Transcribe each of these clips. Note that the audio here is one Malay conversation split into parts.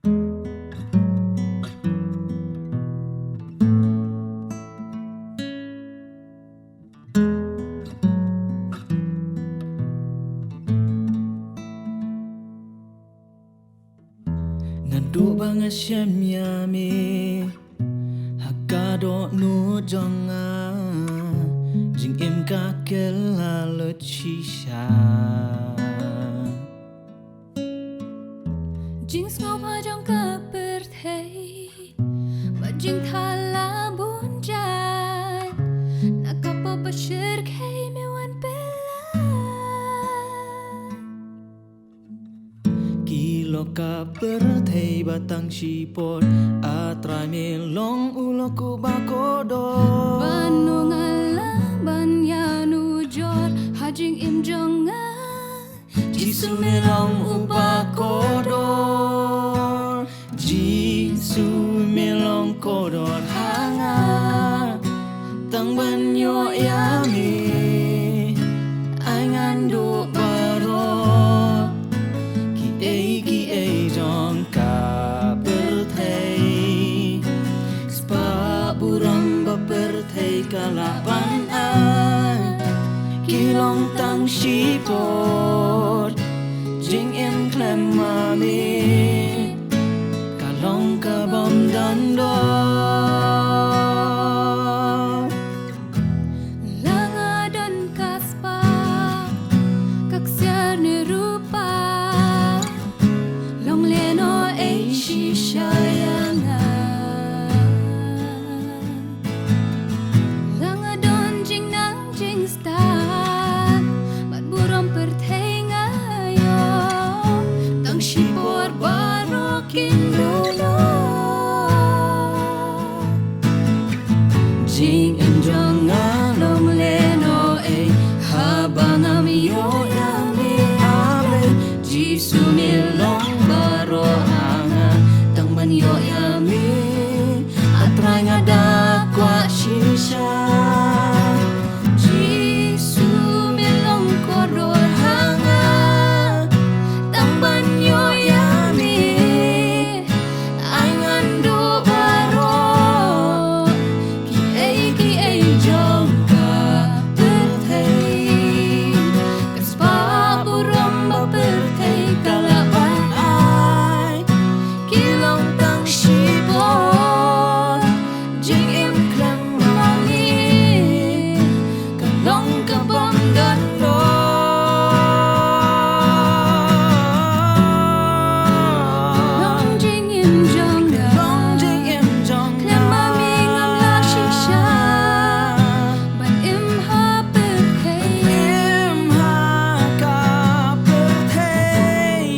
Nanduk bang asyam yami Hakado nu jonga Jing im kakel lalu cisha Jing snow pa jong ka birthday Ma jing thala bunjan Nakapa bashir kay me wan Kilo ka birthday batang sipot Atray me long ulo ku bakodo Banu ngalang ban yanu jor Hajing im jonga Jisu me long ubakodor Jisu me long kodor hanga Tang banyo yami Ay nganduk baro Ki ei jong ka birthday Spa buram ba birthday kalapan ay Kilong tang sipot Jing em klem mami Kalong ka bom dandor Langa dan kaspa Kaksiar ni rupa Long leno ay shisayanga Langa don jing nang jing star Mat buram pertay ngayo Tang sipor barokin dulo Jing em jong along leno ay Habang amiyo yami ame Jisu milong baro hanga Tang manyo yami Atray nga dakwa shisha Jisu milong kodor hanga Tang banyo yami Ay ngando baro Ki ay jong ka birthday Kaspa buram ba birthday kalaban ay Kilong tang sipon Jing im klang mami Kalong ka bang gando Long jing im jong da Long jing im jong Klem mami ngam la shisha Ban im ha birthday Im ha ka birthday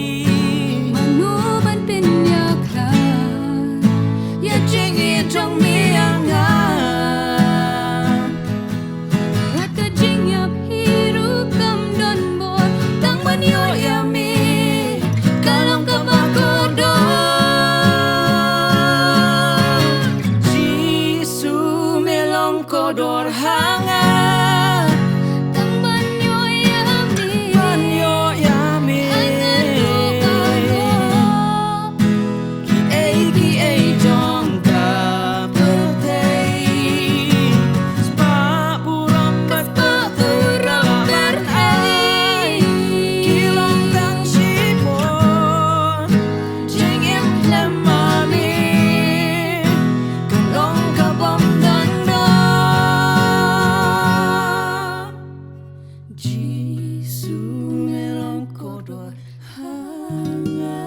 Manu ban pinyak la Ya jing i jong mianga Laka jing yap hiru kam don bor Tang ban yo yami Kalong ka bakodo Jisu melong kodor hanga Tang ban yo yami Banyo yami Ki ei jong ka birthday Spa buram bat Buram birthday Kilong tang sipon Jing im klem mami Kalong ka bom dandor Jisu melong kodor hanga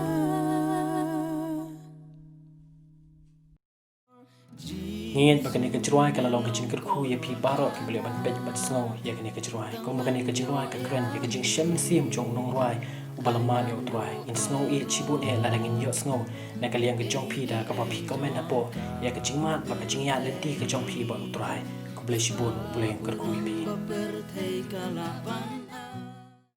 Ngin bakani kejruai kalau long kejing kerku ya pi barok ke boleh ban bat snow ya kene kejruai ko makani kejruai ka kren ya kejing shem sim jong nong ruai ubalaman ya utruai in snow e chibun e ladangin yo snow na kaliang kejong pi da ka pi komen apo ya kejing mat ba kejing ya leti kejong pi ba utruai ko boleh chibun boleh kerku pi birthday kalapan